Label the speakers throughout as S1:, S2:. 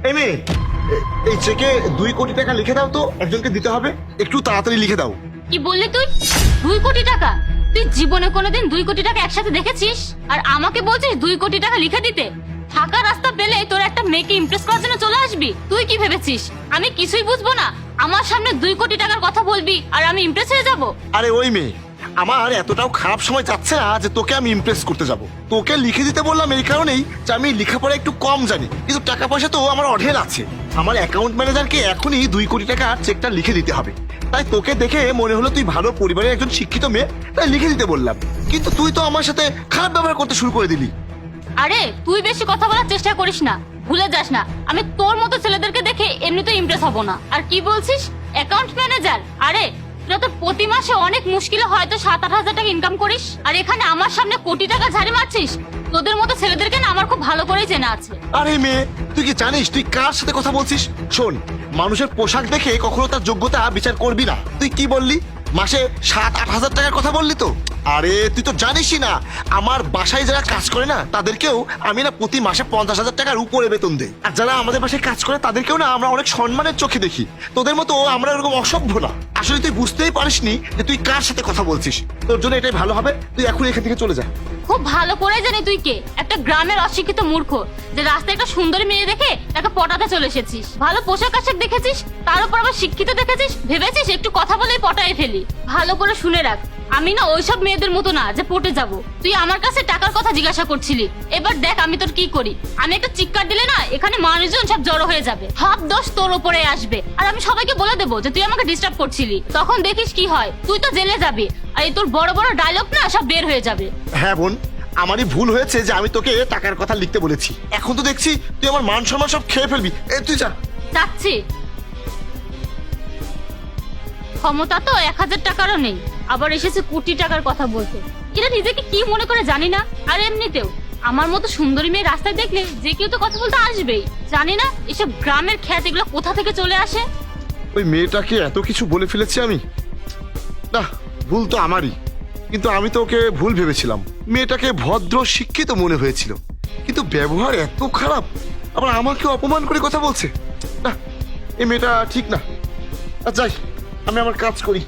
S1: এই মেয়ে, এই চেকে 2 কোটি টাকা লিখে দাও তো, একজনকে দিতে হবে, একটু তাড়াতাড়ি লিখে দাও।
S2: কি বললি তুই? 2 কোটি টাকা? তুই জীবনে কোনোদিন 2 কোটি টাকা একসাথে দেখেছিস? আর আমাকে বলছিস 2 কোটি টাকা লিখে দিতে? থাকা রাস্তা পেলে তোর একটা মেয়েকে ইমপ্রেস করার জন্য চলে আসবি? তুই কি ভেবেছিস আমি কিছুই বুঝবো না? আমার সামনে 2 কোটি টাকার কথা বলবি আর আমি ইমপ্রেস হয়ে যাব?
S1: আরে ওই মেয়ে, আমার এতটাও খারাপ সময় যাচ্ছে না যে তোকে আমি ইমপ্রেস করতে যাব। তোকে লিখে দিতে বললাম এই কারণেই যে আমি লেখাপড়া একটু কম জানি, কিন্তু টাকা পয়সা তো আমার অঢেল আছে। আমার অ্যাকাউন্ট ম্যানেজারকে এখনই 2 কোটি টাকা চেকটা লিখে দিতে হবে। তাই তোকে দেখে মনে হলো তুই ভালো পরিবারের একজন শিক্ষিত মেয়ে, তাই লিখে দিতে বললাম। কিন্তু তুই তো আমার সাথে খারাপ ব্যবহার করতে শুরু করে দিলি।
S2: আরে তুই বেশি কথা বলার চেষ্টা করিস না, ভুলে যাস না আমি তোর মতো ছেলেদেরকে দেখে এমনিতে ইমপ্রেস হব না। আর কি বলছিস অ্যাকাউন্ট ম্যানেজার? আরে তোরা তো প্রতি মাসে অনেক মুশকিলে হয়তো 7-8 হাজার টাকা ইনকাম করিস, আর এখানে আমার সামনে কোটি টাকা ঝাড়ি মারছিস। তোদের মতো ছেলেদেরকে না আমার খুব ভালো করেই চেনা আছে।
S1: আরে মেয়ে, তুই কি জানিস তুই কার সাথে কথা বলছিস? শোন, মানুষের পোশাক দেখে কখনো তার যোগ্যতা বিচার করবি না। তুই কি বললি? মাসে 7-8 হাজার টাকার কথা বললি তো? আরে তুই তো জানিসই না, আমার বাসায় যারা কাজ করে না তাদেরকেও আমি না প্রতি মাসে 50,000 টাকার উপরে বেতন দেই। আর যারা আমাদের বাসায় কাজ করে তাদেরকেও না আমরা অনেক সম্মানের চোখে দেখি। তোদের মতো আমরা এরকম অসভ্য না। আসলে তুই বুঝতেই পারিসনি যে তুই কার সাথে কথা বলছিস। তোর জন্য এটাই ভালো হবে, তুই এখন এখান থেকে চলে যা।
S2: খুব ভালো করে জানি তুই কে, একটা গ্রামের অশিক্ষিত মূর্খ যে রাস্তায় একটা সুন্দরী মেয়ে দেখে তাকে পটাতে চলে এসেছিস। ভালো পোশাক আশাক দেখেছিস, তার উপর আবার শিক্ষিত দেখেছিস, ভেবেছিস একটু কথা বলেই পটায় ফেলি। ভালো করে শুনে রাখ, আমি না ওইসব মেয়েদের মতো না যে পটে যাব। তুই আমার কাছে টাকার কথা জিজ্ঞাসা করছিলি, এবার দেখ আমি তোর কি করি। আমি একটা চিৎকার দিলে না এখানে মানুষজন সব জড়ো হয়ে যাবে, সব দোষ তোর উপরে আসবে। আর আমি সবাইকে বলে দেবো যে তুই আমাকে ডিস্টার্ব করছিলি। তখন দেখিস কি হয়, তুই তো জেলে যাবি আর এই তোর বড় বড় ডায়লগ না সব বের হয়ে যাবে।
S1: হ্যাঁ বোন, আমারই ভুল হয়েছে যে আমি তোকে টাকার কথা লিখতে বলেছি। এখন তো দেখছি তুই আমার মান সম্মান সব খেয়ে ফেলবি। তুই যা।
S2: যাচ্ছি। ক্ষমতা তো 1000 টাকারও নেই, আবার এসেছে কোটি টাকার কথা বলতে। এরা নিজেকে কি মনে করে জানি না। আর এমনিতেও আমার মতো সুন্দরী মেয়ে রাস্তায় দেখলে যে কেউ তো কথা বলতে আসবেই। জানি না এসব গ্রামের খ্যাত এগুলো কোথা থেকে চলে আসে।
S1: ওই মেয়েটাকে এত কিছু বলে ফেলেছি আমি। না, ভুল তো আমারই, কিন্তু আমি তো ওকে ভুল ভেবেছিলাম। মেয়েটাকে ভদ্র শিক্ষিত মনে হয়েছিল, কিন্তু ব্যবহার এত খারাপ, আবার আমাকে অপমান করে কথা বলছে। না, এই মেয়েটা ঠিক না। আর যাই, আমি আমার কাজ করি।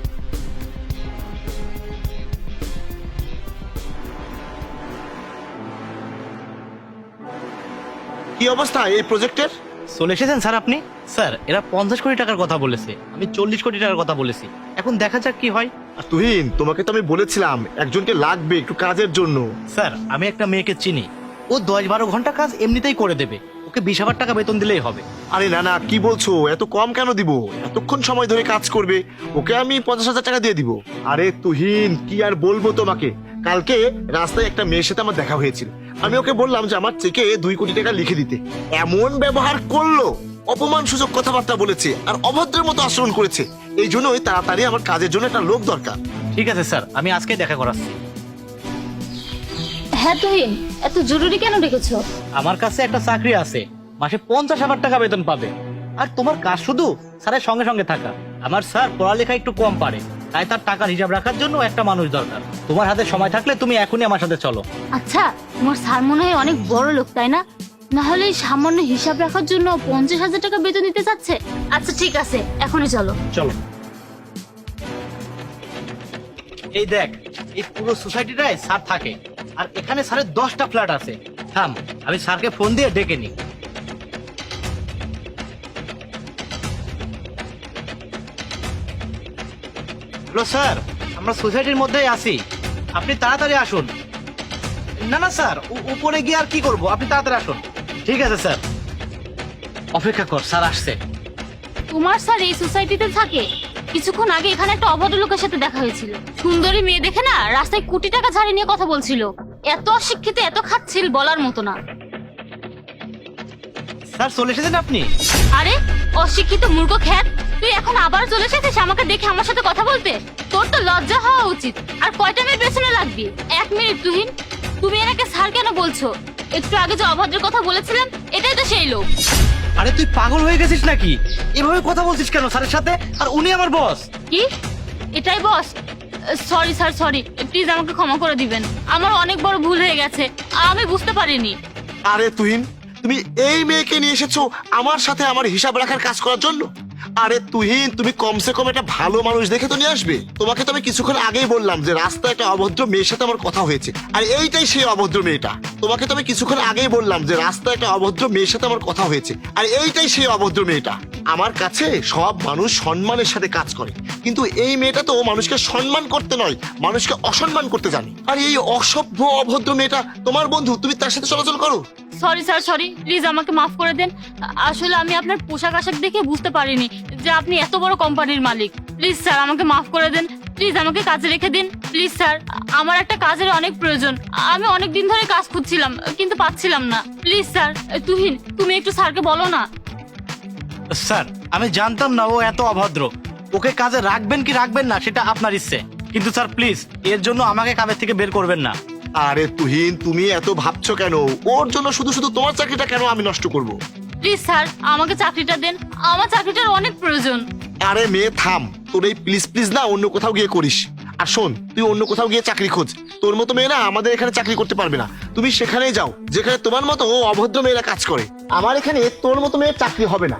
S1: কি অবস্থা এই প্রজেক্টের?
S3: চলে এসেছেন স্যার আপনি? স্যার এরা 50 কোটি টাকার কথা বলেছে, আমি 40 কোটি টাকার কথা বলেছি। এখন দেখা যাক কি হয়।
S1: আর তুহিন, তোমাকে তো আমি বলেছিলাম একজনকে লাগবে একটু কাজের জন্য।
S3: স্যার আমি একটা মেয়েকে চিনি, ও 10-12 ঘন্টা কাজ এমনিতেই করে দেবে, ওকে 20,000 টাকা বেতন দিলেই হবে।
S1: আরে না না, কি বলছো? এত কম কেন দিব? এতক্ষণ সময় ধরে কাজ করবে, ওকে আমি 50,000 টাকা দিয়ে দিব। আরে তুহিন, কি আর বলবো তোমাকে, কালকে রাস্তায় একটা মেয়ের সাথে আমার দেখা হয়েছিল। আমি ওকে বললাম যে আমার চেকে 2 কোটি টাকা লিখে দিতে। এমন ব্যবহার করলো, অপমান সূচক কথাবার্তা বলেছে আর অভদ্রের মতো আচরণ করেছে। এই জন্যই তাড়াতাড়ি আমার কাজের জন্য একটা লোক দরকার।
S3: ঠিক আছে স্যার, আমি আজকে দেখা করাচ্ছি।
S2: হ্যাঁ তুহিন, এত জরুরি কেন ডেকেছো?
S3: আমার কাছে একটা চাকরি আছে, মাসে 50,000 টাকা বেতন পাবে। আর তোমার কাজ শুধু স্যারের সঙ্গে সঙ্গে থাকা। আমার স্যার পড়ালেখা একটু কম পারে, তাই তার টাকার হিসাব রাখার জন্য একটা মানুষ দরকার। তোমার হাতে সময় থাকলে তুমি এখনই আমার সাথে চলো।
S2: আচ্ছা, তোমার স্যার মনে হয় অনেক বড় লোক, তাই না? না হলে এই সামান্য হিসাব রাখার জন্য 50,000 টাকা বেতন দিতে চাচ্ছে? আচ্ছা ঠিক আছে, এখনই চলো।
S3: চলো। এই দেখ, এই পুরো সোসাইটিটায় স্যার থাকে, আর এখানে স্যারের 10টা ফ্ল্যাট আছে। থাম, আমি স্যারকে ফোন দিয়ে ডেকে নিই। হ্যালো স্যার, আমরা সোসাইটির মধ্যেই আছি, আপনি তাড়াতাড়ি আসুন। না না স্যার, উপরে গিয়ে আর কি করবো, আপনি তাড়াতাড়ি আসুন। ঠিক আছে স্যার, অপেক্ষা কর, স্যার আসছে।
S2: তোমার স্যার এই সোসাইটিতে থাকে? কিছুক্ষণ আগে এখানে একটা অভদ্র লোকের সাথে দেখা হয়েছিল। সুন্দরী মেয়ে দেখে না রাস্তায় কোটি টাকা ঝাড়ি নিয়ে কথা বলছিল। এত অশিক্ষিত, এত খাচ্ছিল, বলার মতো না।
S3: স্যার চলে এসেছেন আপনি?
S2: আরে অশিক্ষিত মূর্খ খ্যাত, তুই এখন আবার চলে এসেছিস আমাকে দেখে আমার সাথে কথা বলতে? তোর তো লজ্জা হওয়া উচিত। আর কয়টা মিনিট পেছনে লাগবি? 1 মিনিট। তুহিন, তুমি এনাকে স্যার কেন বলছো? একটু আগে যে অভদ্রের কথা বলেছিলাম, এটাই তো সেই লোক।
S3: আরে তুই পাগল হয়ে গেছিস নাকি? এভাবে কথা বলছিস কেন স্যারের সাথে? আর উনি আমার বস।
S2: কি? এটাই বস? সরি স্যার, সরি, প্লিজ আমাকে ক্ষমা করে দিবেন। আমার অনেক বড় ভুল হয়ে গেছে, আমি বুঝতে পারিনি।
S1: আরে তুহিন, তুমি এই মেয়েকে নিয়ে এসেছো আমার সাথে আমার হিসাব রাখার কাজ করার জন্য? আরে তুহিন, তুমি কমসে কম একটা ভালো মানুষ দেখে তো নিয়ে আসবে। তোমাকে তো আমি কিছুক্ষণ আগেই বললাম যে রাস্তায় একটা অভদ্র মেয়ের সাথে আমার কথা হয়েছে, আর এইটাই সেই অভদ্র মেয়েটা। তোমাকে তো আমি কিছুক্ষণ আগেই বললাম যে রাস্তায় একটা অভদ্র মেয়ের সাথে আমার কথা হয়েছে, আর এইটাই সেই অভদ্র মেয়েটা। আমার কাছে সব মানুষ সম্মানের সাথে কাজ করে, কিন্তু এই মেয়েটা তো মানুষকে সম্মান করতে নয়, মানুষকে অসম্মান করতে জানে। আর এই অসভ্য অভদ্র মেয়েটা তোমার বন্ধু, তুমি তার সাথে চলাচল করো।
S2: সরি স্যার, সরি, প্লিজ আমাকে মাফ করে দেন। আসলে আমি আপনার পোশাক আশাক দেখে বুঝতে পারিনি যে আপনি এত বড় কোম্পানির মালিক। প্লিজ স্যার আমাকে মাফ করে দেন, প্লিজ আমাকে কাজে রেখে দিন। প্লিজ স্যার, আমার একটা কাজের অনেক প্রয়োজন। আমি অনেক দিন ধরে কাজ খুঁজছিলাম কিন্তু পাচ্ছিলাম না। প্লিজ স্যার, তুহিন তুমি একটু স্যারকে বলো না।
S3: স্যার, আমি জানতাম না ও এত অভদ্র। ওকে কাজে রাখবেন কি রাখবেন না সেটা আপনার ইচ্ছে, কিন্তু স্যার প্লিজ এর জন্য আমাকে কাজের থেকে বের করবেন না।
S1: আরে তুহিন, তুমি এত ভাবছো কেন? ওর জন্য শুধু শুধু তোমার চাকরিটা কেন আমি নষ্ট করব?
S2: প্লিজ স্যার আমাকে চাকরিটা দেন, আমার চাকরিটার অনেক প্রয়োজন।
S1: আরে মেয়ে থাম, তোর এই প্লিজ প্লিজ না অন্য কোথাও গিয়ে করিস। আর শোন, তুই অন্য কোথাও গিয়ে চাকরি খোঁজ। তোর মতো মেয়ে না আমাদের এখানে চাকরি করতে পারবে না। তুমি সেখানেই যাও যেখানে তোমার মতো অভদ্র মেয়েরা কাজ করে। আমার এখানে তোর মতো মেয়ের চাকরি হবে না।